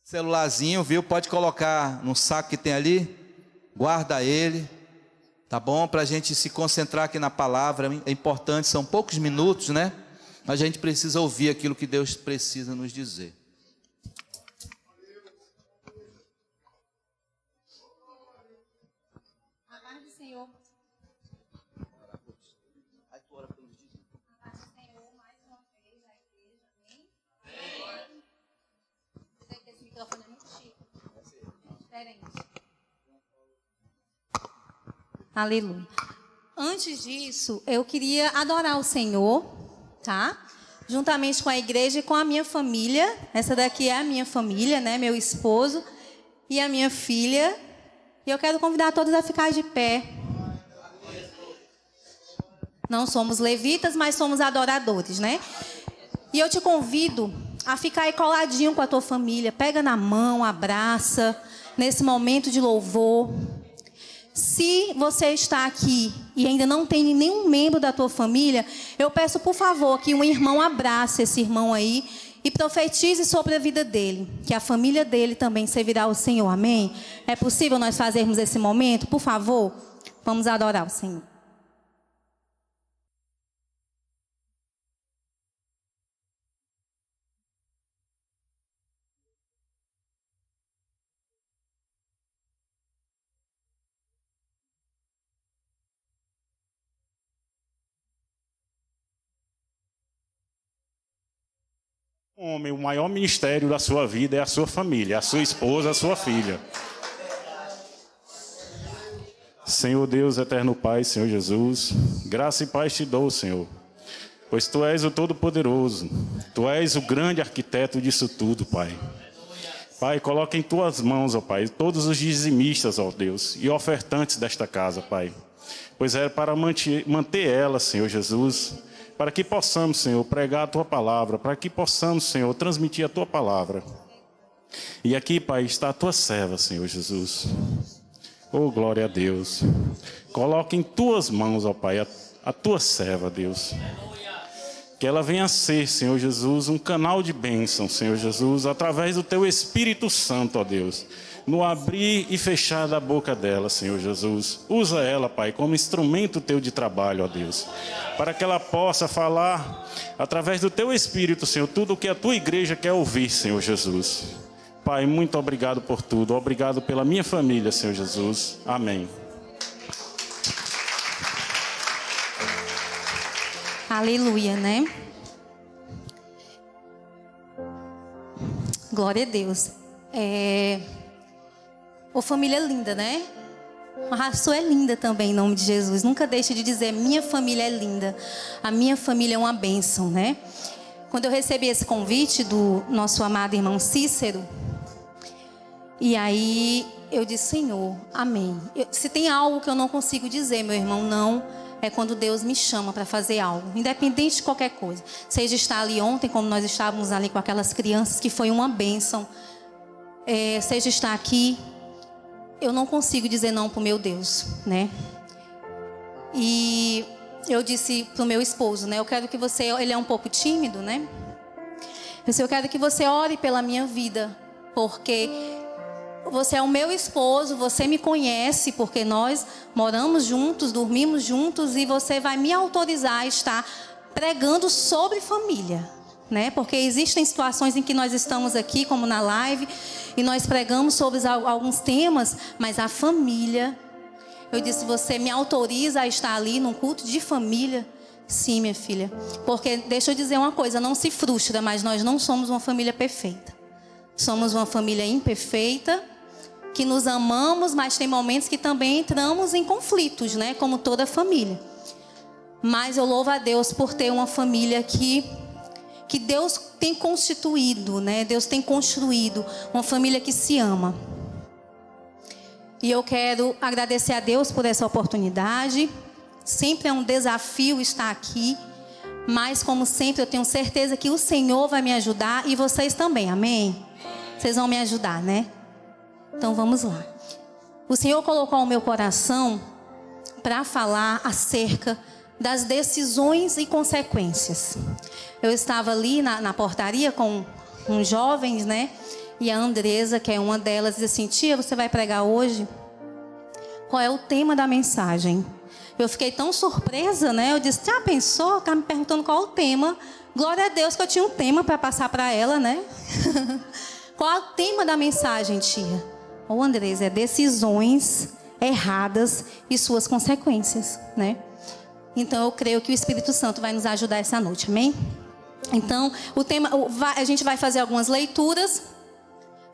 celularzinho, viu? Pode colocar no saco que tem ali, guarda ele, tá bom? Para a gente se concentrar aqui na palavra, é importante, são poucos minutos, né? Mas a gente precisa ouvir aquilo que Deus precisa nos dizer. A paz do Senhor. A paz do Senhor, mais uma vez, a igreja, amém? Amém. Eu sei que esse microfone é muito chique. Diferente. Aleluia. Antes disso, eu queria adorar o Senhor, tá? Juntamente com a igreja e com a minha família. Essa daqui é a minha família, né? Meu esposo e a minha filha. E eu quero convidar todos a ficar de pé. Não somos levitas, mas somos adoradores, né? E eu te convido a ficar aí coladinho com a tua família. Pega na mão, abraça, nesse momento de louvor. Se você está aqui e ainda não tem nenhum membro da tua família, eu peço, por favor, que um irmão abrace esse irmão aí e profetize sobre a vida dele, que a família dele também servirá ao Senhor, amém? É possível nós fazermos esse momento? Por favor, vamos adorar o Senhor. Homem, o maior ministério da sua vida é a sua família, a sua esposa, a sua filha. Senhor Deus, eterno Pai, Senhor Jesus, graça e paz te dou, Senhor, pois Tu és o Todo-Poderoso, Tu és o grande arquiteto disso tudo, Pai. Pai, coloca em Tuas mãos, ó Pai, todos os dizimistas, ó Deus, e ofertantes desta casa, Pai, pois é para manter ela, Senhor Jesus, para que possamos, Senhor, pregar a Tua palavra, para que possamos, Senhor, transmitir a Tua palavra. E aqui, Pai, está a Tua serva, Senhor Jesus. Oh, glória a Deus. Coloque em Tuas mãos, ó Pai, a Tua serva, Deus. Que ela venha a ser, Senhor Jesus, um canal de bênção, Senhor Jesus, através do Teu Espírito Santo, ó Deus. No abrir e fechar da boca dela, Senhor Jesus. Usa ela, Pai, como instrumento Teu de trabalho, ó Deus. Para que ela possa falar, através do Teu Espírito, Senhor, tudo o que a Tua igreja quer ouvir, Senhor Jesus. Pai, muito obrigado por tudo. Obrigado pela minha família, Senhor Jesus. Amém. Aleluia, né? Glória a Deus. Ô, família linda, né? A sua é linda também, em nome de Jesus. Nunca deixe de dizer, minha família é linda. A minha família é uma bênção, né? Quando eu recebi esse convite do nosso amado irmão Cícero, e aí eu disse, Senhor, amém. Se tem algo que eu não consigo dizer, meu irmão, não, é quando Deus me chama para fazer algo, independente de qualquer coisa. Seja estar ali ontem, como nós estávamos ali com aquelas crianças, que foi uma bênção. Seja estar aqui, eu não consigo dizer não para o meu Deus, né? E eu disse para o meu esposo, né? Eu quero que você, ele é um pouco tímido, né? Eu quero que você ore pela minha vida, porque você é o meu esposo, você me conhece, porque nós moramos juntos, dormimos juntos, e você vai me autorizar a estar pregando sobre família, né? Porque existem situações em que nós estamos aqui, como na live, e nós pregamos sobre alguns temas, mas a família, eu disse, você me autoriza a estar ali num culto de família? Sim, minha filha. Porque, deixa eu dizer uma coisa, não se frustra, mas nós não somos uma família perfeita. Somos uma família imperfeita, que nos amamos, mas tem momentos que também entramos em conflitos, né? Como toda família. Mas eu louvo a Deus por ter uma família que Deus tem constituído, né? Deus tem construído uma família que se ama. E eu quero agradecer a Deus por essa oportunidade. Sempre é um desafio estar aqui, mas como sempre eu tenho certeza que o Senhor vai me ajudar e vocês também, amém? Vocês vão me ajudar, né? Então vamos lá. O Senhor colocou ao meu coração para falar acerca das decisões e consequências. Eu estava ali na portaria com uns jovens, né? E a Andresa, que é uma delas, diz assim: tia, você vai pregar hoje? Qual é o tema da mensagem? Eu fiquei tão surpresa, né? Eu disse: ah, pensou? Tá me perguntando qual é o tema. Glória a Deus que eu tinha um tema para passar para ela, né? Qual é o tema da mensagem, tia? Ô, Andresa, é decisões erradas e suas consequências, né? Então, eu creio que o Espírito Santo vai nos ajudar essa noite, amém? Então, o tema, a gente vai fazer algumas leituras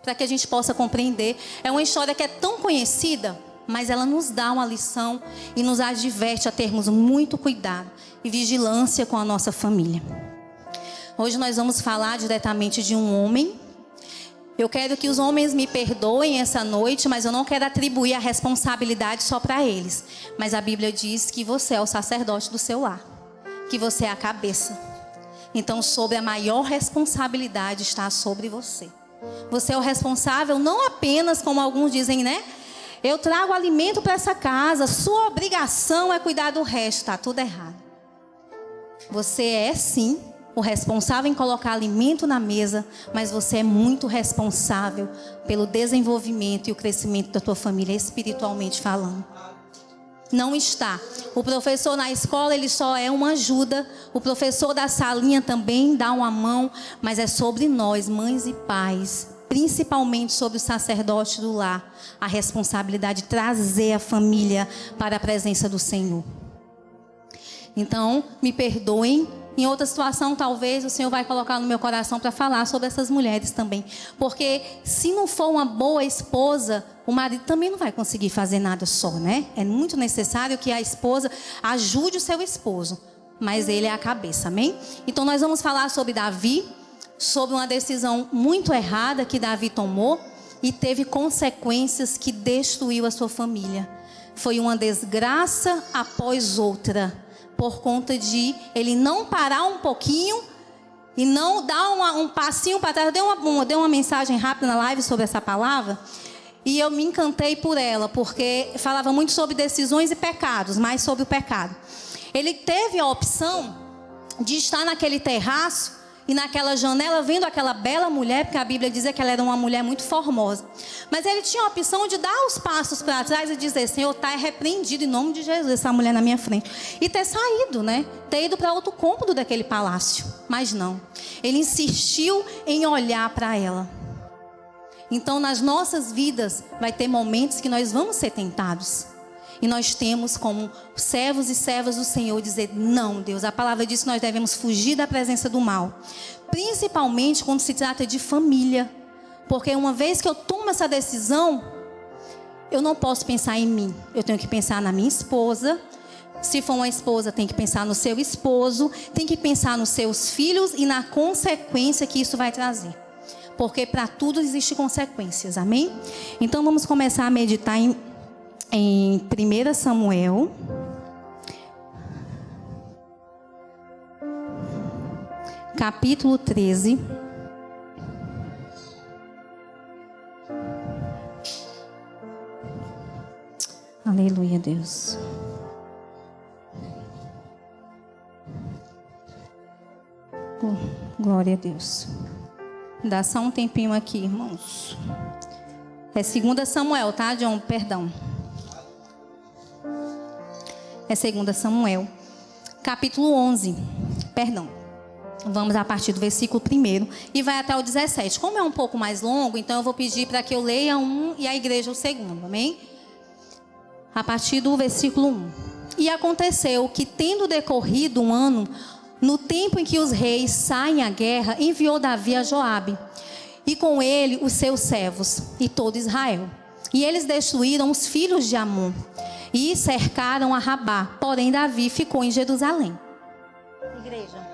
para que a gente possa compreender. É uma história que é tão conhecida, mas ela nos dá uma lição e nos adverte a termos muito cuidado e vigilância com a nossa família. Hoje nós vamos falar diretamente de um homem. Eu quero que os homens me perdoem essa noite, mas eu não quero atribuir a responsabilidade só para eles. Mas a Bíblia diz que você é o sacerdote do seu lar, que você é a cabeça. Então, sobre a maior responsabilidade está sobre você. Você é o responsável, não apenas, como alguns dizem, né? Eu trago alimento para essa casa, sua obrigação é cuidar do resto. Está tudo errado. Você é, sim, o responsável em colocar alimento na mesa, mas você é muito responsável pelo desenvolvimento e o crescimento da tua família, espiritualmente falando. Não está. O professor na escola, ele só é uma ajuda. O professor da salinha também dá uma mão, mas é sobre nós, mães e pais, principalmente sobre o sacerdote do lar, a responsabilidade de trazer a família para a presença do Senhor. Então, me perdoem. Em outra situação, talvez o Senhor vai colocar no meu coração para falar sobre essas mulheres também. Porque se não for uma boa esposa, o marido também não vai conseguir fazer nada só, né? É muito necessário que a esposa ajude o seu esposo. Mas ele é a cabeça, amém? Então nós vamos falar sobre Davi, sobre uma decisão muito errada que Davi tomou e teve consequências que destruiu a sua família. Foi uma desgraça após outra, por conta de ele não parar um pouquinho e não dar um passinho para trás. Eu dei uma mensagem rápida na live sobre essa palavra e eu me encantei por ela, porque falava muito sobre decisões e pecados, mais sobre o pecado. Ele teve a opção de estar naquele terraço e naquela janela vendo aquela bela mulher, porque a Bíblia dizia que ela era uma mulher muito formosa. Mas ele tinha a opção de dar os passos para trás e dizer: Senhor, está repreendido em nome de Jesus essa mulher na minha frente. E ter saído, né? Ter ido para outro cômodo daquele palácio. Mas não. Ele insistiu em olhar para ela. Então, nas nossas vidas, vai ter momentos que nós vamos ser tentados. E nós temos como servos e servas do Senhor dizer: não, Deus, a palavra diz que nós devemos fugir da presença do mal. Principalmente quando se trata de família. Porque uma vez que eu tomo essa decisão, eu não posso pensar em mim. Eu tenho que pensar na minha esposa. Se for uma esposa, tem que pensar no seu esposo. Tem que pensar nos seus filhos e na consequência que isso vai trazer. Porque para tudo existem consequências, amém? Então vamos começar a meditar em 1 Samuel, capítulo 13. Aleluia, Deus. Glória a Deus. Dá só um tempinho aqui, irmãos. É 2 Samuel, tá, John? Perdão. É 2 Samuel, capítulo 11. Perdão. Vamos a partir do versículo 1 e vai até o 17. Como é um pouco mais longo, então eu vou pedir para que eu leia um e a igreja o segundo, amém? A partir do versículo 1. E aconteceu que, tendo decorrido um ano, no tempo em que os reis saem à guerra, enviou Davi a Joabe, e com ele os seus servos e todo Israel. E eles destruíram os filhos de Amon e cercaram a Rabá. Porém Davi ficou em Jerusalém. Igreja.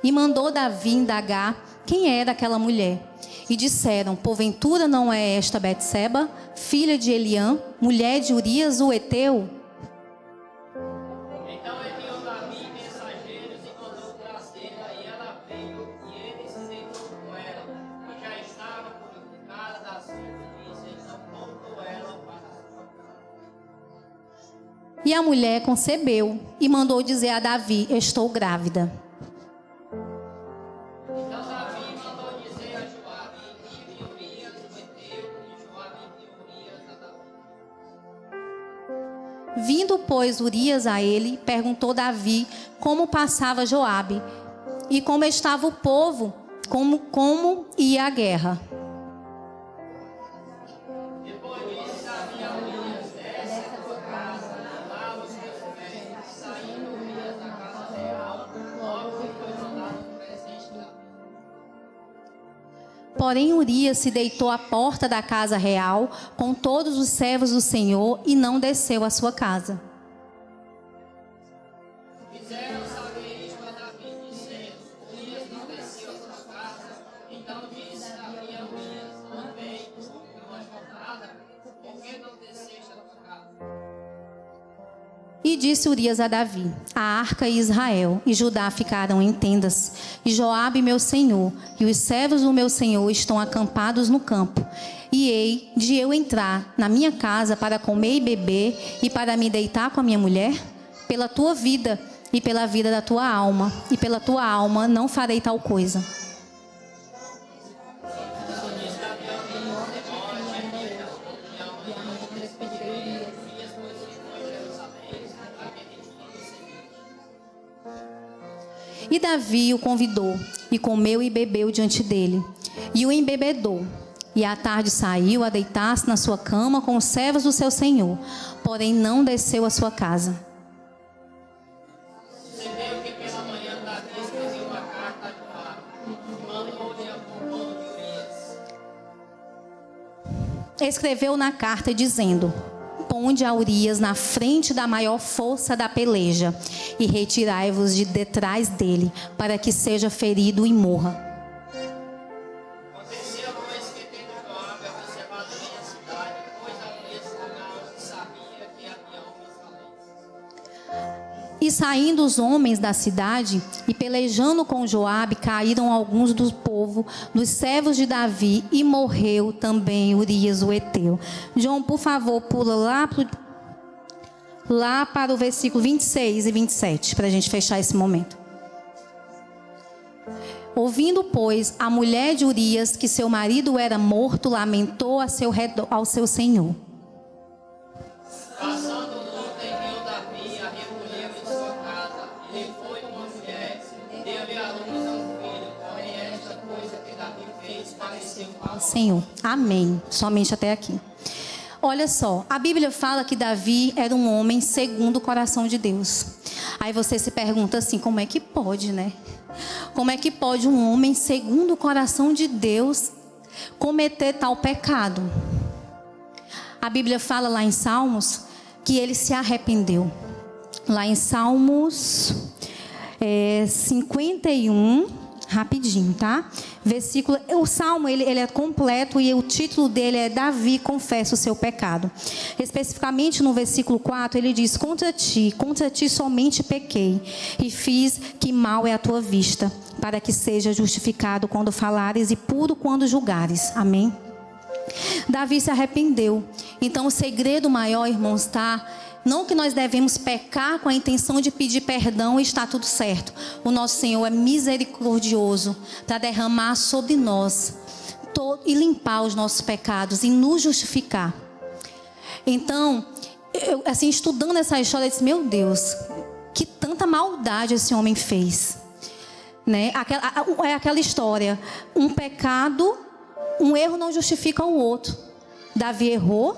E mandou Davi indagar quem era aquela mulher. E disseram: porventura não é esta Betseba, filha de Eliã, mulher de Urias o Heteu? Então enviou Davi mensageiros e mandou trazê-la, e ela veio, e ele se deitou com ela, e já estava E a mulher concebeu e mandou dizer a Davi: estou grávida. Então Davi mandou dizer a Joabe: envie Urias, o heteu, e Joabe enviou Urias a Davi. Vindo, pois, Urias a ele, perguntou Davi como passava Joabe e como estava o povo, como ia a guerra. Porém, Urias se deitou à porta da casa real com todos os servos do Senhor e não desceu à sua casa. Fizeram saber isto a Davi, dizendo: Urias não desceu a sua casa. Então disse Davi a Urias: também uma jornada, por que não desceste a tua casa? E disse Urias a Davi: a arca e Israel e Judá ficaram em tendas, e Joabe meu senhor e os servos do meu senhor estão acampados no campo. E hei de eu entrar na minha casa para comer e beber e para me deitar com a minha mulher? Pela tua vida e pela vida da tua alma, e pela tua alma não farei tal coisa. E Davi o convidou, e comeu e bebeu diante dele, e o embebedou. E à tarde saiu a deitar-se na sua cama com os servos do seu senhor, porém não desceu à sua casa. Sucedeu que pela manhã Davi escreveu uma carta a Joabe, e mandou-lhe a comando de Urias. Escreveu na carta dizendo: ponde a Urias na frente da maior força da peleja, e retirai-vos de detrás dele, para que seja ferido e morra. Aconteceu, pois, que tendo Joabe observado bem a cidade, pôs a Urias lugar onde sabia que havia homens valentes. E saindo os homens da cidade, e pelejando com Joabe, caíram alguns do povo, dos servos de Davi, e morreu também Urias o heteu. João, por favor, pula lá para o versículo 26 e 27, para a gente fechar esse momento. Ouvindo, pois, a mulher de Urias que seu marido era morto, lamentou ao seu senhor. Passando luta, enviou Davi, a recolheu em sua casa, e lhe foi uma mulher, deu-lhe à luz a um filho. Porém, esta coisa que Davi fez pareceu mal. Senhor, amém. Somente até aqui. Olha só, a Bíblia fala que Davi era um homem segundo o coração de Deus. Aí você se pergunta assim, como é que pode, né? Como é que pode um homem segundo o coração de Deus cometer tal pecado? A Bíblia fala lá em Salmos que ele se arrependeu. Lá em Salmos 51, rapidinho, tá? O Salmo, ele é completo e o título dele é Davi confessa o seu pecado. Especificamente no versículo 4, ele diz: contra ti somente pequei e fiz que mal é a tua vista, para que seja justificado quando falares e puro quando julgares. Amém? Davi se arrependeu. Então o segredo maior, irmãos, está... Não que nós devemos pecar com a intenção de pedir perdão e está tudo certo. O nosso Senhor é misericordioso para derramar sobre nós e limpar os nossos pecados e nos justificar. Então, eu, assim, estudando essa história, eu disse: meu Deus, que tanta maldade esse homem fez. Né? É aquela história, um pecado, um erro não justifica o outro. Davi errou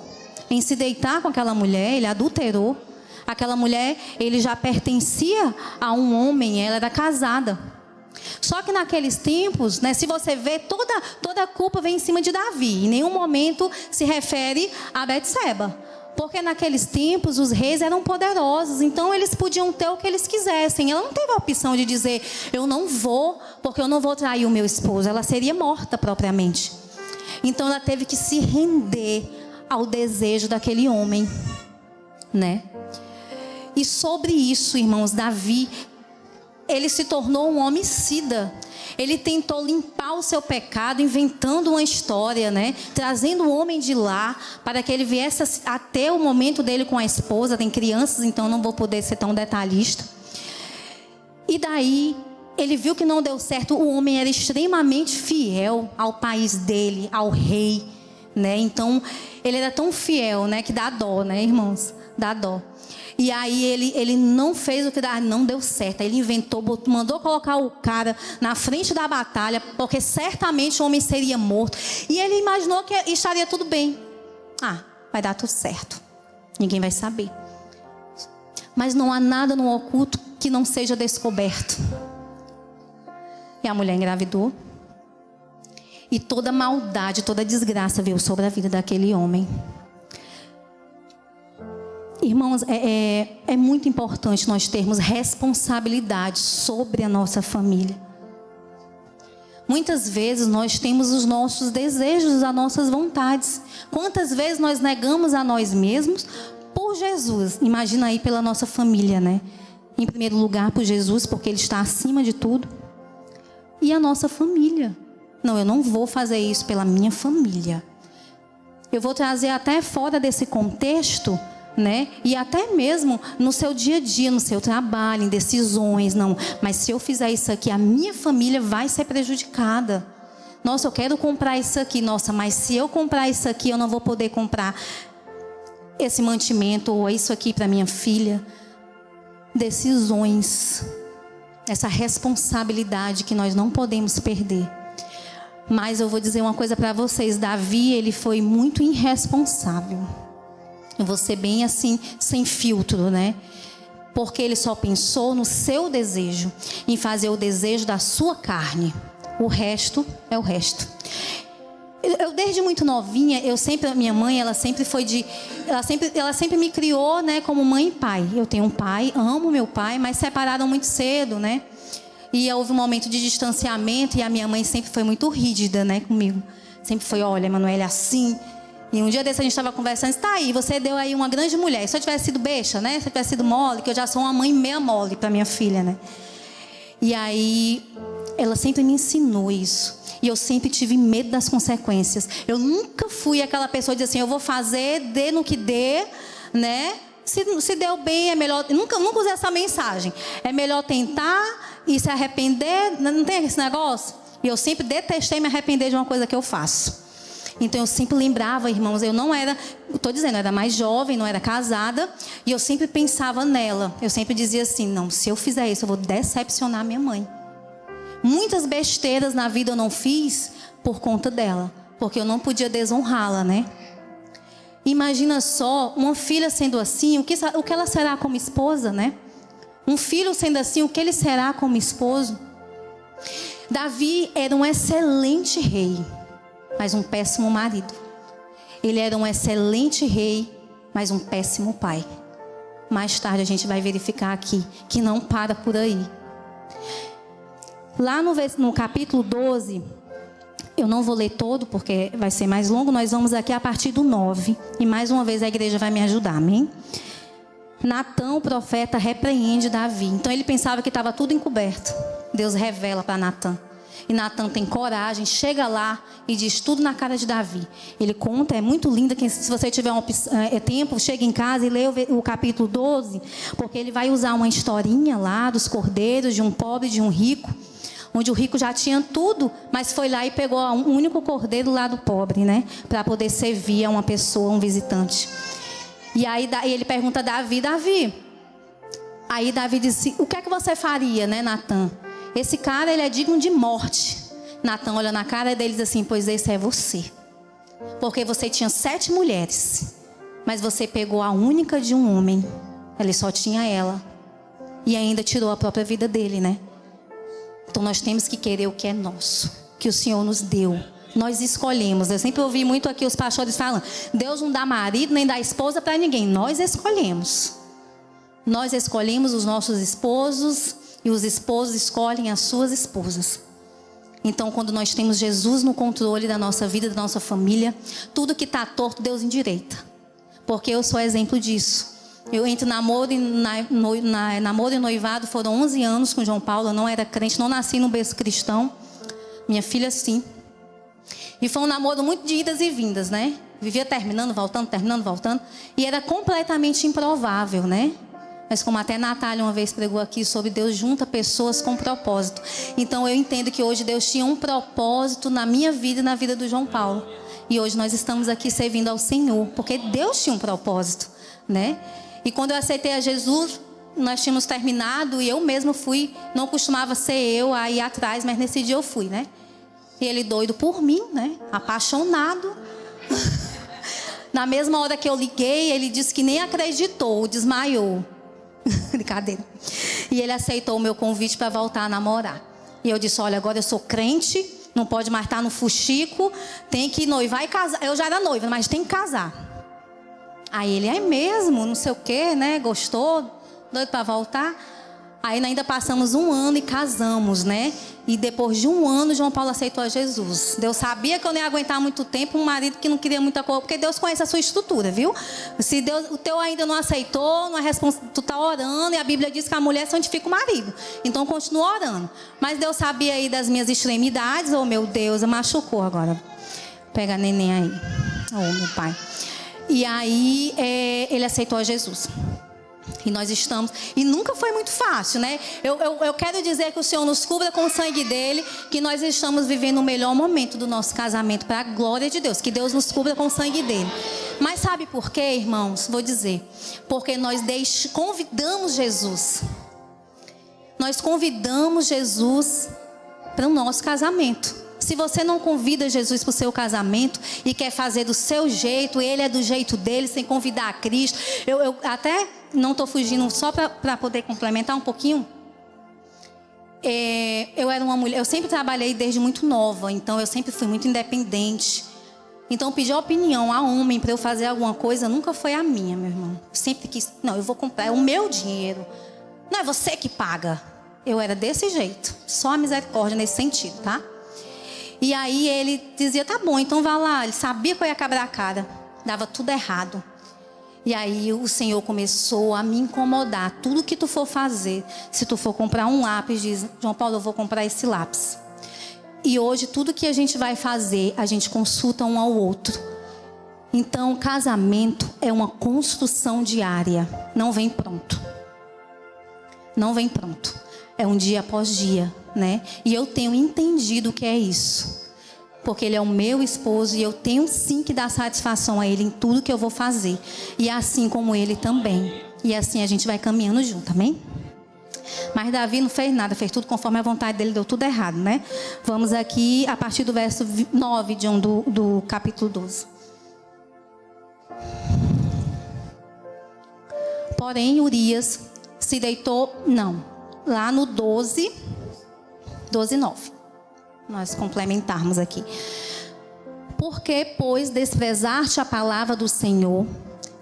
em se deitar com aquela mulher, ele adulterou. Aquela mulher, ele já pertencia a um homem, ela era casada. Só que naqueles tempos, né, se você vê, toda a culpa vem em cima de Davi. Em nenhum momento se refere a Betseba. Porque naqueles tempos os reis eram poderosos, então eles podiam ter o que eles quisessem. Ela não teve a opção de dizer: eu não vou, porque eu não vou trair o meu esposo. Ela seria morta propriamente. Então ela teve que se render ao desejo daquele homem, né? E sobre isso, irmãos, Davi ele se tornou um homicida. Ele tentou limpar o seu pecado, inventando uma história, né? Trazendo o homem de lá, para que ele viesse até o momento dele com a esposa. Tem crianças, então não vou poder ser tão detalhista. E daí, ele viu que não deu certo. O homem era extremamente fiel ao país dele, ao rei, né? Então, ele era tão fiel, né? Que dá dó, né, irmãos? Dá dó. E aí ele não fez o que não deu certo. Ele inventou, mandou colocar o cara na frente da batalha, porque certamente o homem seria morto. E ele imaginou que estaria tudo bem. Ah, vai dar tudo certo. Ninguém vai saber. Mas não há nada no oculto que não seja descoberto. E a mulher engravidou. E toda maldade, toda desgraça veio sobre a vida daquele homem. Irmãos, é muito importante nós termos responsabilidade sobre a nossa família. Muitas vezes nós temos os nossos desejos, as nossas vontades. Quantas vezes nós negamos a nós mesmos por Jesus? Imagina aí pela nossa família, né? Em primeiro lugar por Jesus, porque Ele está acima de tudo. E a nossa família. Não, eu não vou fazer isso pela minha família. Eu vou trazer até fora desse contexto, né? E até mesmo no seu dia a dia, no seu trabalho, em decisões, não. Mas se eu fizer isso aqui, a minha família vai ser prejudicada. Nossa, eu quero comprar isso aqui. Nossa, mas se eu comprar isso aqui, eu não vou poder comprar esse mantimento ou isso aqui para minha filha. Decisões. Essa responsabilidade que nós não podemos perder. Mas eu vou dizer uma coisa para vocês. Davi, ele foi muito irresponsável. Eu vou ser bem assim, sem filtro, né? Porque ele só pensou no seu desejo, em fazer o desejo da sua carne. O resto é o resto. Eu desde muito novinha, minha mãe, ela sempre me criou, né, como mãe e pai. Eu tenho um pai, amo meu pai, mas separaram muito cedo, né? E houve um momento de distanciamento e a minha mãe sempre foi muito rígida, né, comigo. Sempre foi, olha, Emanuele, assim. E um dia desse a gente estava conversando, tá aí, você deu aí uma grande mulher. Se eu tivesse sido beixa, né? Se eu tivesse sido mole, que eu já sou uma mãe meia mole para minha filha, né? E aí, ela sempre me ensinou isso. E eu sempre tive medo das consequências. Eu nunca fui aquela pessoa de dizer assim, eu vou fazer, dê no que dê, né? Se deu bem, é melhor... Nunca usei essa mensagem. É melhor tentar e se arrepender. Não tem esse negócio? E eu sempre detestei me arrepender de uma coisa que eu faço. Então eu sempre lembrava, irmãos, eu não era, estou dizendo, eu era mais jovem, não era casada, e eu sempre pensava nela. Eu sempre dizia assim, não, se eu fizer isso, eu vou decepcionar minha mãe. Muitas besteiras na vida eu não fiz por conta dela, porque eu não podia desonrá-la, né? Imagina só, uma filha sendo assim, o que ela será como esposa, né? Um filho sendo assim, o que ele será como esposo? Davi era um excelente rei, mas um péssimo marido. Ele era um excelente rei, mas um péssimo pai. Mais tarde a gente vai verificar aqui que não para por aí. Lá no capítulo 12, eu não vou ler todo porque vai ser mais longo. Nós vamos aqui a partir do 9. E mais uma vez a igreja vai me ajudar, amém? Natã, o profeta, repreende Davi. Então ele pensava que estava tudo encoberto. Deus revela para Natã. E Natã tem coragem, chega lá e diz tudo na cara de Davi. Ele conta, é muito lindo, que se você tiver tempo, chega em casa e lê o capítulo 12, porque ele vai usar uma historinha lá dos cordeiros, de um pobre e de um rico, onde o rico já tinha tudo, mas foi lá e pegou um único cordeiro lá do pobre, né? Para poder servir a uma pessoa, um visitante. E aí ele pergunta a Davi, aí Davi disse, o que é que você faria, né, Natã? Esse cara, ele é digno de morte. Natã olha na cara dele e diz assim, pois esse é você. Porque você tinha 7 mulheres, mas você pegou a única de um homem. Ele só tinha ela. E ainda tirou a própria vida dele, né? Então nós temos que querer o que é nosso, que o Senhor nos deu. Nós escolhemos. Eu sempre ouvi muito aqui os pastores falando, Deus não dá marido nem dá esposa para ninguém. Nós escolhemos. Nós escolhemos os nossos esposos e os esposos escolhem as suas esposas. Então, quando nós temos Jesus no controle da nossa vida, da nossa família, tudo que está torto, Deus endireita. Porque eu sou exemplo disso. Eu entre namoro e noivado foram 11 anos com João Paulo. Eu não era crente, não nasci no berço cristão. Minha filha sim. E foi um namoro muito de idas e vindas, né? Vivia terminando, voltando. E era completamente improvável, né? Mas como até Natália uma vez pregou aqui sobre Deus junta pessoas com propósito. Então eu entendo que hoje Deus tinha um propósito na minha vida e na vida do João Paulo. E hoje nós estamos aqui servindo ao Senhor, porque Deus tinha um propósito, né? E quando eu aceitei a Jesus, nós tínhamos terminado e eu mesma fui, não costumava ser eu a ir atrás, mas nesse dia eu fui, né? E ele doido por mim, né? Apaixonado. Na mesma hora que eu liguei, ele disse que nem acreditou, desmaiou. Brincadeira. E ele aceitou o meu convite para voltar a namorar. E eu disse, olha, agora eu sou crente, não pode mais estar no fuxico, tem que noivar e casar. Eu já era noiva, mas tem que casar. Aí ele, é mesmo, não sei o que, né? Gostou, doido para voltar. Aí ainda passamos 1 ano e casamos, né? E depois de 1 ano, João Paulo aceitou a Jesus. Deus sabia que eu não ia aguentar muito tempo um marido que não queria muita coisa, porque Deus conhece a sua estrutura, viu? Se Deus, o teu ainda não aceitou, não é tu tá orando, e a Bíblia diz que a mulher santifica o marido. Então continua orando. Mas Deus sabia aí das minhas extremidades. Oh meu Deus, machucou agora. Pega a neném aí. Oh meu pai. E aí ele aceitou a Jesus. E nós estamos... E nunca foi muito fácil, né? Eu quero dizer que o Senhor nos cubra com o sangue dele, que nós estamos vivendo o melhor momento do nosso casamento, para a glória de Deus. Que Deus nos cubra com o sangue dele. Mas sabe por quê, irmãos? Vou dizer. Porque nós convidamos Jesus. Nós convidamos Jesus para o nosso casamento. Se você não convida Jesus para o seu casamento e quer fazer do seu jeito, ele é do jeito dele, sem convidar a Cristo. Eu até não estou fugindo, só para poder complementar um pouquinho. Eu era uma mulher, eu sempre trabalhei desde muito nova, então eu sempre fui muito independente. Então pedir opinião a homem para eu fazer alguma coisa nunca foi a minha, meu irmão. Sempre quis, não, eu vou comprar, é o meu dinheiro. Não é você que paga. Eu era desse jeito, só a misericórdia nesse sentido, tá? E aí ele dizia, tá bom, então vá lá. Ele sabia que eu ia quebrar a cara. Dava tudo errado. E aí o Senhor começou a me incomodar. Tudo que tu for fazer, se tu for comprar um lápis, diz, João Paulo, eu vou comprar esse lápis. E hoje tudo que a gente vai fazer, a gente consulta um ao outro. Então casamento é uma construção diária. Não vem pronto. Não vem pronto. É um dia após dia, né? E eu tenho entendido o que é isso. Porque ele é o meu esposo e eu tenho sim que dar satisfação a ele em tudo que eu vou fazer. E assim como ele também. E assim a gente vai caminhando junto, amém? Mas Davi não fez nada, fez tudo conforme a vontade dele, deu tudo errado, né? Vamos aqui a partir do verso 9 do capítulo 12. Porém, Urias se deitou... Não. Lá no 12, 9. Nós complementarmos aqui. Porque, pois, desprezaste a palavra do Senhor,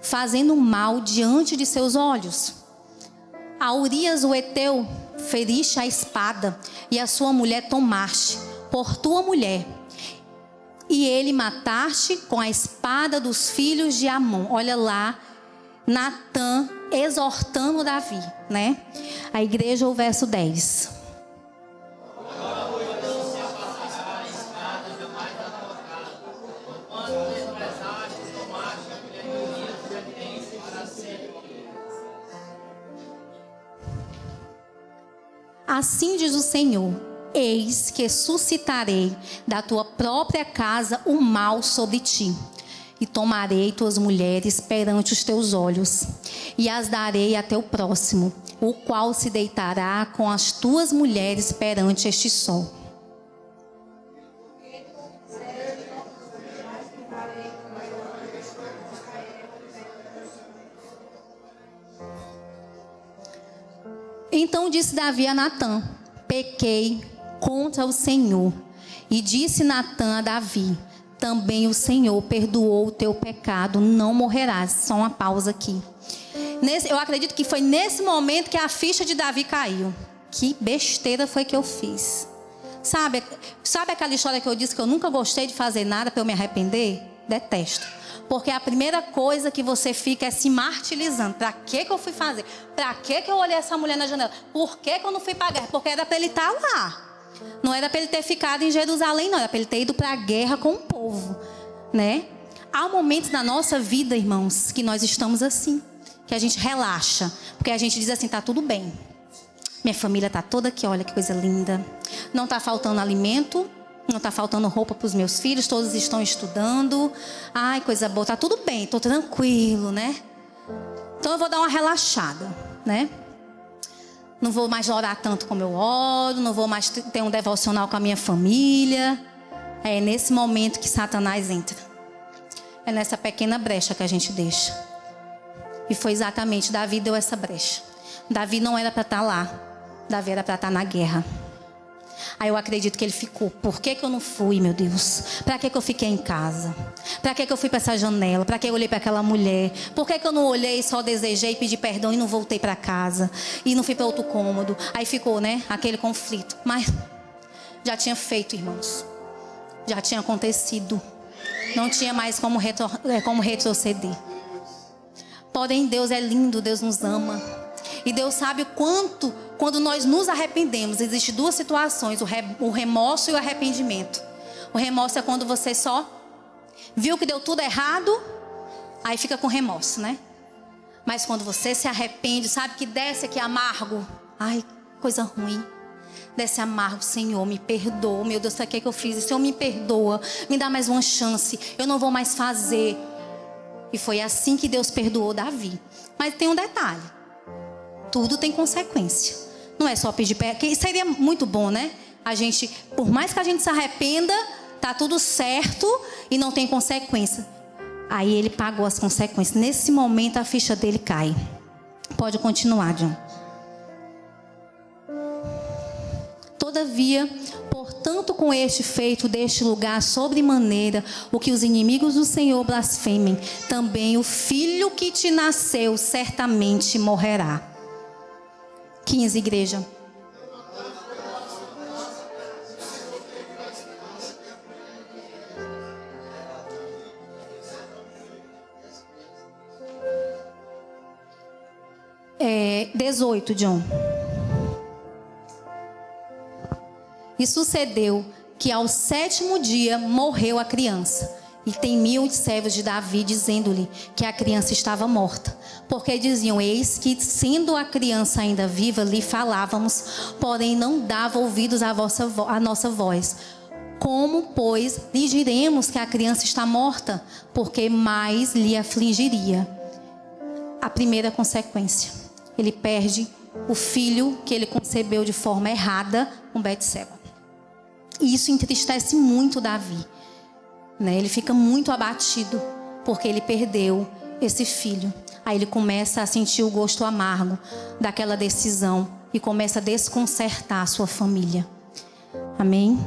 fazendo mal diante de seus olhos. A Urias o Heteu feriste a espada, e a sua mulher tomaste por tua mulher. E ele mataste com a espada dos filhos de Amon. Olha lá, Natã exortando Davi, né? A igreja, o verso 10. Assim diz o Senhor: eis que suscitarei da tua própria casa o mal sobre ti. E tomarei tuas mulheres perante os teus olhos, e as darei a teu próximo, o qual se deitará com as tuas mulheres perante este sol. Então disse Davi a Natã: pequei contra o Senhor. E disse Natã a Davi: também o Senhor perdoou o teu pecado, não morrerás. Só uma pausa aqui. Eu acredito que foi nesse momento que a ficha de Davi caiu. Que besteira foi que eu fiz. Sabe aquela história que eu disse que eu nunca gostei de fazer nada para eu me arrepender? Detesto. Porque a primeira coisa que você fica é se martirizando. Para que eu fui fazer? Para que eu olhei essa mulher na janela? Por que eu não fui para a guerra? Porque era para ele estar lá. Não era para ele ter ficado em Jerusalém, não. Era para ele ter ido para a guerra com o povo, né? Há momentos na nossa vida, irmãos, que nós estamos assim. Que a gente relaxa. Porque a gente diz assim, tá tudo bem. Minha família tá toda aqui, olha que coisa linda. Não tá faltando alimento. Não está faltando roupa para os meus filhos, todos estão estudando. Ai, coisa boa, tá tudo bem, estou tranquilo, né? Então eu vou dar uma relaxada, né? Não vou mais orar tanto como eu oro, não vou mais ter um devocional com a minha família. É nesse momento que Satanás entra. É nessa pequena brecha que a gente deixa. E foi exatamente, Davi deu essa brecha. Davi não era para estar lá, Davi era para estar na guerra. Aí eu acredito que ele ficou. Por que eu não fui, meu Deus? Para que eu fiquei em casa? Para que eu fui para essa janela? Para que eu olhei para aquela mulher? Por que eu não olhei, só desejei, pedi perdão e não voltei para casa? E não fui para outro cômodo? Aí ficou, né? Aquele conflito. Mas já tinha feito, irmãos. Já tinha acontecido. Não tinha mais como retroceder. Porém, Deus é lindo, Deus nos ama. E Deus sabe o quanto, quando nós nos arrependemos, existem duas situações, o remorso e o arrependimento. O remorso é quando você só viu que deu tudo errado, aí fica com remorso, né? Mas quando você se arrepende, sabe que desce aqui amargo. Ai, coisa ruim. Desce amargo, Senhor, me perdoa. Meu Deus, para que eu fiz isso? Senhor, me perdoa. Me dá mais uma chance. Eu não vou mais fazer. E foi assim que Deus perdoou Davi. Mas tem um detalhe. Tudo tem consequência. Não é só pedir perdão. Que seria muito bom, né? A gente, por mais que a gente se arrependa, tá tudo certo e não tem consequência. Aí ele pagou as consequências. Nesse momento a ficha dele cai. Pode continuar, John. Todavia, portanto, com este feito deste lugar sobremaneira, o que os inimigos do Senhor blasfemem, também o filho que te nasceu certamente morrerá. 15, igreja. É, 18, John. E sucedeu que ao 7º dia morreu a criança. E temiam os servos de Davi, dizendo-lhe que a criança estava morta. Porque diziam, eis que sendo a criança ainda viva, lhe falávamos, porém não dava ouvidos à nossa voz. Como, pois, lhe diremos que a criança está morta? Porque mais lhe afligiria. A primeira consequência, ele perde o filho que ele concebeu de forma errada com Betseba. E isso entristece muito Davi. Né? Ele fica muito abatido porque ele perdeu esse filho. Aí ele começa a sentir o gosto amargo daquela decisão e começa a desconcertar a sua família. Amém?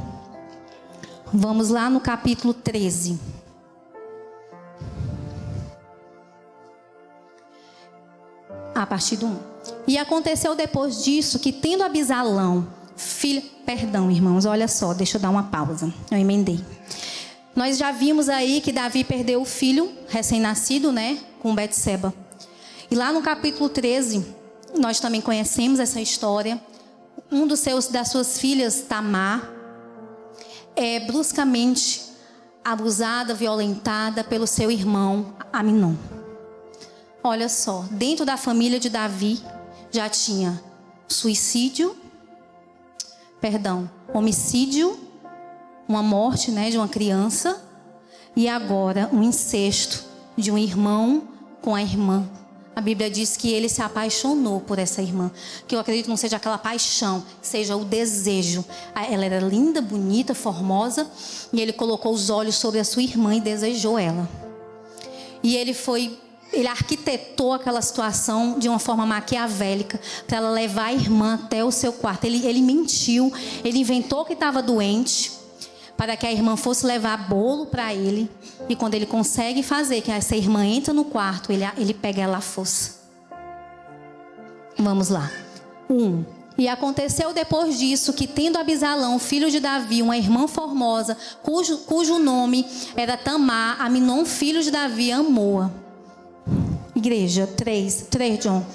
Vamos lá no capítulo 13. A partir do 1. E aconteceu depois disso que, tendo Abisalão, filho... Perdão, irmãos, olha só, deixa eu dar uma pausa. Eu emendei. Nós já vimos aí que Davi perdeu o filho recém-nascido, né, com Betseba. E lá no capítulo 13, nós também conhecemos essa história. Um das suas filhas, Tamar, é bruscamente abusada, violentada pelo seu irmão Aminon. Olha só, dentro da família de Davi já tinha homicídio, uma morte, né, de uma criança, e agora um incesto de um irmão com a irmã. A Bíblia diz que ele se apaixonou por essa irmã, que eu acredito não seja aquela paixão, seja o desejo. Ela era linda, bonita, formosa, e ele colocou os olhos sobre a sua irmã e desejou ela. E ele arquitetou aquela situação de uma forma maquiavélica para ela levar a irmã até o seu quarto. Ele mentiu, ele inventou que estava doente para que a irmã fosse levar bolo para ele. E quando ele consegue fazer que essa irmã entra no quarto, ele pega ela à força. Vamos lá. E aconteceu depois disso que, tendo Abisalão, filho de Davi, uma irmã formosa, cujo nome era Tamar, Aminon, filho de Davi, amou-a. Igreja, 3, John.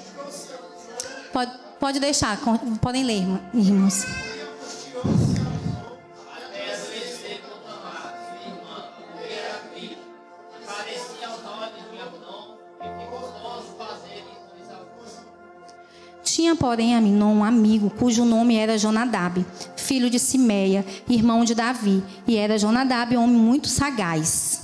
Pode deixar, podem ler, irmãos. Tinha, porém, Aminon um amigo, cujo nome era Jonadab, filho de Simeia, irmão de Davi. E era Jonadab um homem muito sagaz.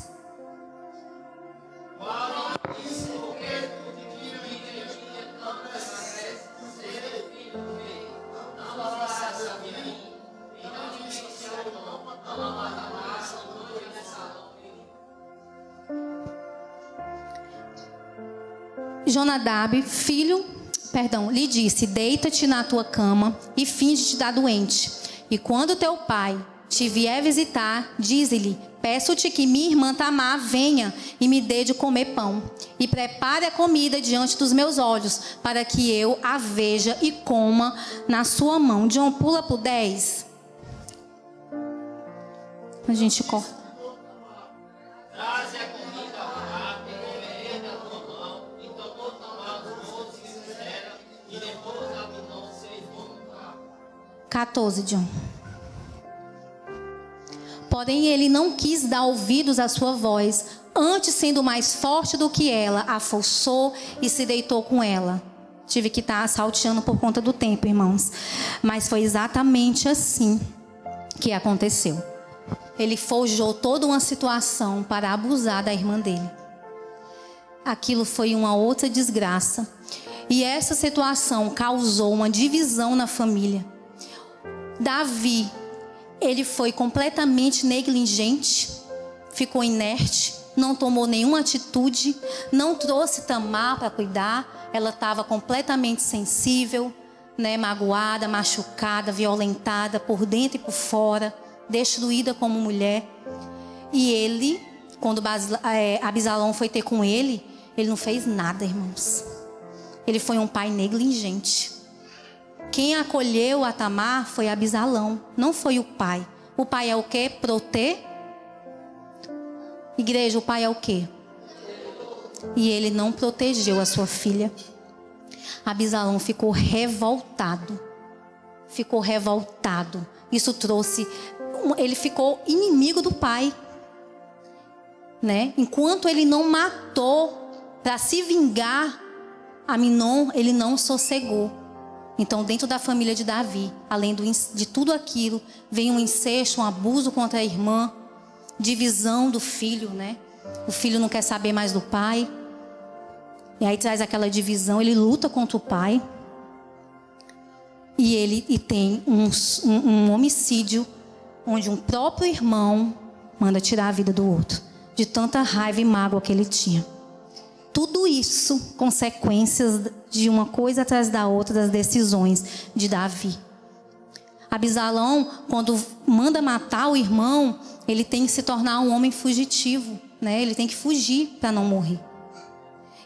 Jonadab, lhe disse: deita-te na tua cama e finge-te dar doente. E quando teu pai te vier visitar, dize-lhe: peço-te que minha irmã Tamar venha e me dê de comer pão. E prepare a comida diante dos meus olhos, para que eu a veja e coma na sua mão. John, pula pro 10. A gente corta. Traze a comida rápida, e da tua mão, e tomou Tamar os moços que fizeram, e depois Aminon seus voluntários. 14, John. Porém, ele não quis dar ouvidos à sua voz. Antes, sendo mais forte do que ela, a forçou e se deitou com ela. Tive que estar salteando por conta do tempo, irmãos. Mas foi exatamente assim que aconteceu. Ele forjou toda uma situação para abusar da irmã dele. Aquilo foi uma outra desgraça. E essa situação causou uma divisão na família. Davi, ele foi completamente negligente, ficou inerte, não tomou nenhuma atitude, não trouxe Tamar para cuidar. Ela estava completamente sensível, magoada, machucada, violentada por dentro e por fora, destruída como mulher. E ele, quando Abisalão foi ter com ele não fez nada, irmãos. Ele foi um pai negligente. Quem acolheu a Tamar foi Abisalão, não foi o pai. O pai é o quê? Igreja, o pai é o quê? E ele não protegeu a sua filha. Abisalão ficou revoltado. Isso trouxe... Ele ficou inimigo do pai. Enquanto ele não matou para se vingar Aminon, ele não sossegou. Então, dentro da família de Davi, além de tudo aquilo, vem um incesto, um abuso contra a irmã, divisão do filho, O filho não quer saber mais do pai. E aí traz aquela divisão, ele luta contra o pai. E tem um homicídio, onde um próprio irmão manda tirar a vida do outro, de tanta raiva e mágoa que ele tinha. Tudo isso, consequências de uma coisa atrás da outra, das decisões de Davi. Abisalão, quando manda matar o irmão, ele tem que se tornar um homem fugitivo, Ele tem que fugir para não morrer.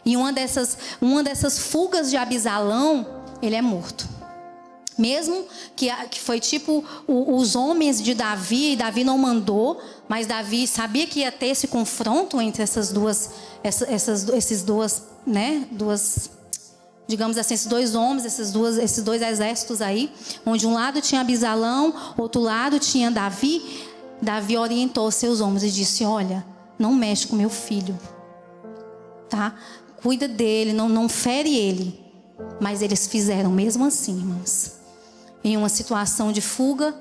E uma dessas fugas de Abisalão, ele é morto. Mesmo que foi tipo os homens de Davi, e Davi não mandou, mas Davi sabia que ia ter esse confronto entre esses dois, digamos assim, esses dois homens, esses dois exércitos aí, onde um lado tinha Abisalão, outro lado tinha Davi. Davi orientou seus homens e disse: olha, não mexe com meu filho, tá? Cuida dele, não fere ele. Mas eles fizeram mesmo assim, irmãos. Em uma situação de fuga,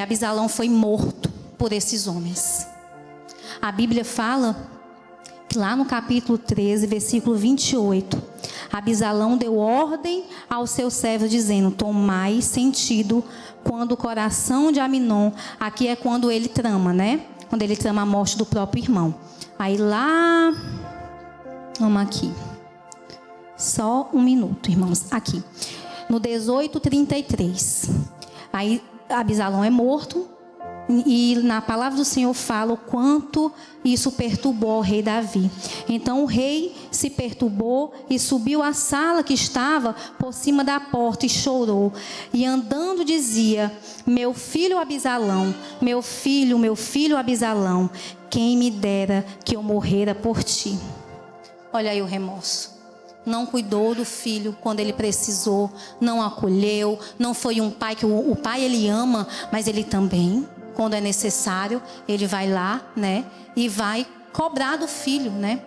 Abisalão foi morto por esses homens. A Bíblia fala que lá no capítulo 13, versículo 28, Abisalão deu ordem aos seus servos, dizendo: tomai sentido quando o coração de Aminon, aqui é quando ele trama, Quando ele trama a morte do próprio irmão. Aí lá, vamos aqui. Só um minuto, irmãos. Aqui. No 18:33. Aí Abisalão é morto. E na palavra do Senhor fala o quanto isso perturbou o rei Davi. Então o rei se perturbou e subiu à sala que estava por cima da porta e chorou. E andando dizia: meu filho Abisalão, meu filho Abisalão, quem me dera que eu morrera por ti. Olha aí o remorso. Não cuidou do filho quando ele precisou, não acolheu, não foi um pai que o pai ele ama, mas ele também, quando é necessário, ele vai lá, né, e vai cobrar do filho, né?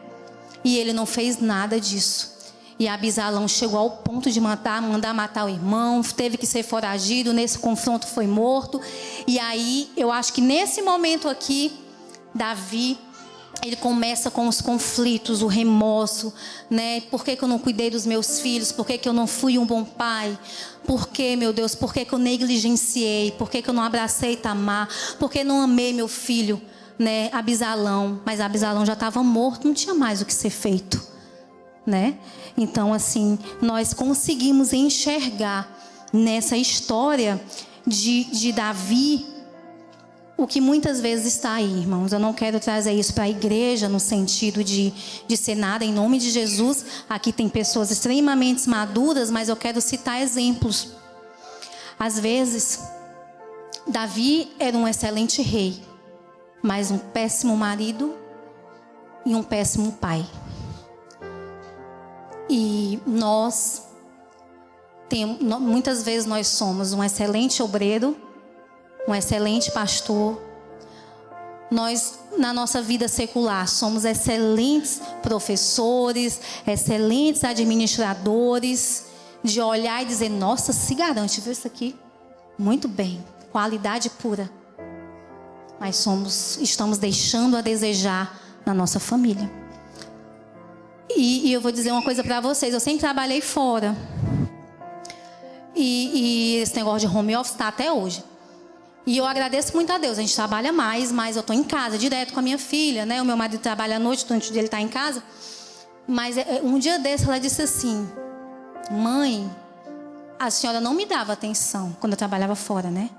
E ele não fez nada disso. E Abisalão chegou ao ponto de mandar matar o irmão, teve que ser foragido, nesse confronto foi morto. E aí, eu acho que nesse momento aqui, Davi, ele começa com os conflitos, o remorso, né? Por que eu não cuidei dos meus filhos? Por que eu não fui um bom pai? Por que, meu Deus? Por que eu negligenciei? Por que eu não abracei Tamar? Por que não amei meu filho, né? Abisalão. Mas Abisalão já estava morto, não tinha mais o que ser feito, né? Então, assim, nós conseguimos enxergar nessa história de Davi o que muitas vezes está aí, irmãos. Eu não quero trazer isso para a igreja no sentido de ser nada em nome de Jesus. Aqui tem pessoas extremamente maduras, mas eu quero citar exemplos. Às vezes, Davi era um excelente rei, mas um péssimo marido e um péssimo pai. E muitas vezes nós somos um excelente obreiro, um excelente pastor. Nós, na nossa vida secular, somos excelentes professores, excelentes administradores, de olhar e dizer: nossa, se garante, viu isso aqui? Muito bem, qualidade pura. Mas estamos deixando a desejar na nossa família. E eu vou dizer uma coisa para vocês: eu sempre trabalhei fora. E esse negócio de home office está até hoje. E eu agradeço muito a Deus. A gente trabalha mais, mas eu estou em casa, direto com a minha filha, né? O meu marido trabalha à noite, durante o dia ele está em casa. Mas um dia desse ela disse assim: mãe, a senhora não me dava atenção quando eu trabalhava fora, né?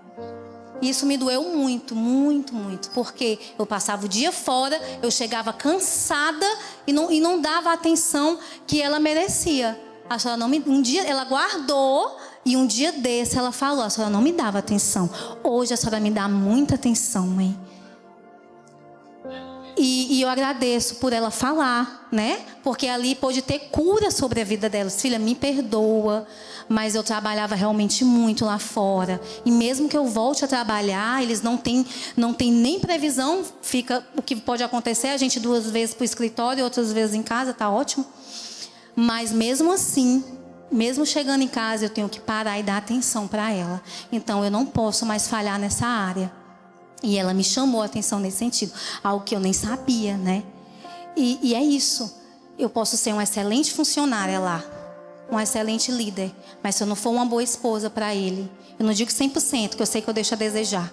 E isso me doeu muito, muito, muito. Porque eu passava o dia fora, eu chegava cansada e não dava a atenção que ela merecia. A senhora não me... Um dia ela guardou e um dia desse ela falou: a senhora não me dava atenção. Hoje a senhora me dá muita atenção, mãe. E eu agradeço por ela falar, né? Porque ali pôde ter cura sobre a vida dela. Filha, me perdoa, mas eu trabalhava realmente muito lá fora. E mesmo que eu volte a trabalhar, eles não têm nem previsão. Fica o que pode acontecer, a gente 2 vezes para o escritório, outras vezes em casa, tá ótimo. Mas mesmo assim, mesmo chegando em casa, eu tenho que parar e dar atenção para ela. Então eu não posso mais falhar nessa área. E ela me chamou a atenção nesse sentido. Algo que eu nem sabia, né? E é isso. Eu posso ser uma excelente funcionária lá, um excelente líder, mas se eu não for uma boa esposa para ele, eu não digo 100%, que eu sei que eu deixo a desejar.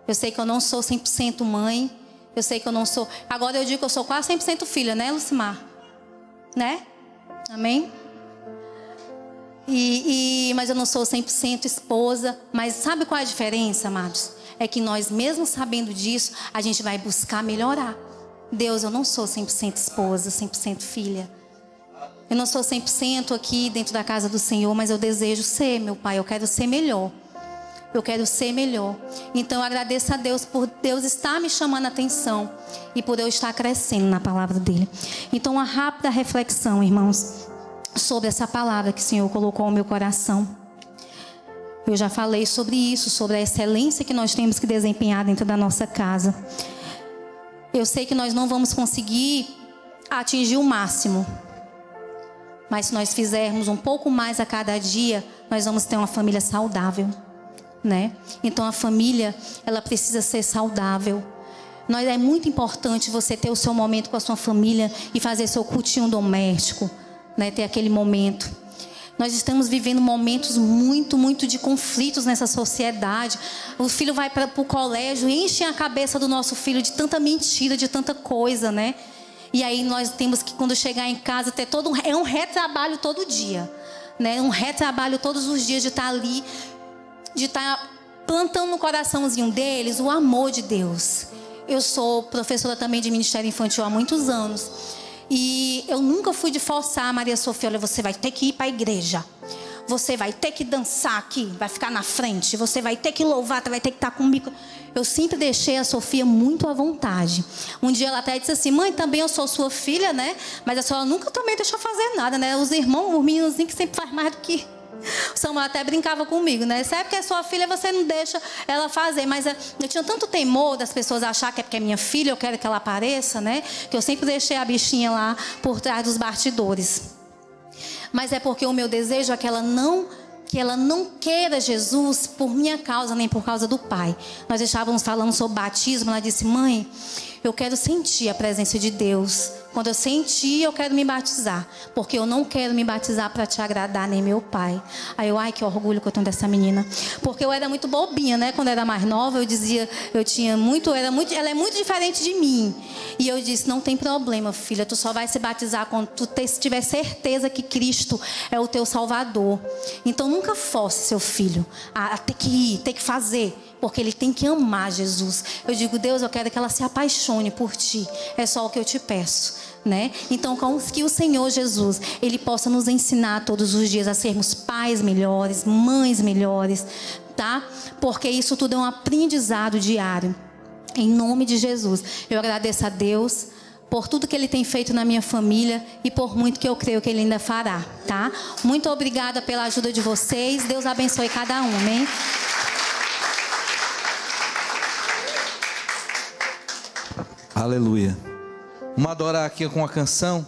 Eu sei que eu não sou 100% mãe. Eu sei que eu não sou... Agora eu digo que eu sou quase 100% filha, né, Lucimar? Né? Amém? Mas eu não sou 100% esposa. Mas sabe qual é a diferença, amados? É que nós, mesmo sabendo disso, a gente vai buscar melhorar. Deus, eu não sou 100% esposa, 100% filha. Eu não sou 100% aqui dentro da casa do Senhor, mas eu desejo ser, meu Pai. Eu quero ser melhor. Eu quero ser melhor. Então eu agradeço a Deus por Deus estar me chamando a atenção e por eu estar crescendo na palavra dele. Então uma rápida reflexão, irmãos, sobre essa palavra que o Senhor colocou no meu coração. Eu já falei sobre isso, sobre a excelência que nós temos que desempenhar dentro da nossa casa. Eu sei que nós não vamos conseguir atingir o máximo, mas se nós fizermos um pouco mais a cada dia, nós vamos ter uma família saudável, né? Então a família, ela precisa ser saudável. É muito importante você ter o seu momento com a sua família e fazer seu cultinho doméstico, né? Ter aquele momento. Nós estamos vivendo momentos muito, muito de conflitos nessa sociedade. O filho vai para o colégio e enche a cabeça do nosso filho de tanta mentira, de tanta coisa, né? E aí nós temos que, quando chegar em casa, ter é um retrabalho todo dia, né? Um retrabalho todos os dias de estar ali, de estar plantando no coraçãozinho deles o amor de Deus. Eu sou professora também de Ministério Infantil há muitos anos. E eu nunca fui de forçar a Maria Sofia: olha, você vai ter que ir para a igreja. Você vai ter que dançar aqui, vai ficar na frente. Você vai ter que louvar, vai ter que estar comigo. Eu sempre deixei a Sofia muito à vontade. Um dia ela até disse assim: mãe, também eu sou sua filha, né? Mas a senhora nunca também deixou fazer nada, né? Os irmãos, os meninozinhos que sempre faz mais do que... O Samuel até brincava comigo, né? Sabe que é sua filha, você não deixa ela fazer. Mas eu tinha tanto temor das pessoas achar que é porque é minha filha, eu quero que ela apareça, né? Que eu sempre deixei a bichinha lá por trás dos bastidores. Mas é porque o meu desejo é que ela não queira Jesus por minha causa, nem por causa do Pai. Nós estávamos falando sobre batismo, ela disse: mãe, eu quero sentir a presença de Deus. Quando eu sentir, eu quero me batizar. Porque eu não quero me batizar para te agradar, nem meu pai. Aí eu, ai, que orgulho que eu tenho dessa menina. Porque eu era muito bobinha, né? Quando eu era mais nova, eu dizia, ela é muito diferente de mim. E eu disse: não tem problema, filha, tu só vai se batizar quando tu tiver certeza que Cristo é o teu Salvador. Então nunca force seu filho a ter que ir, ter que fazer. Porque ele tem que amar Jesus. Eu digo: Deus, eu quero que ela se apaixone por ti. É só o que eu te peço, né? Então, que o Senhor Jesus, Ele possa nos ensinar todos os dias a sermos pais melhores, mães melhores, tá? Porque isso tudo é um aprendizado diário. Em nome de Jesus, eu agradeço a Deus por tudo que Ele tem feito na minha família e por muito que eu creio que Ele ainda fará, tá? Muito obrigada pela ajuda de vocês. Deus abençoe cada um, amém? Aleluia. Vamos adorar aqui com uma canção.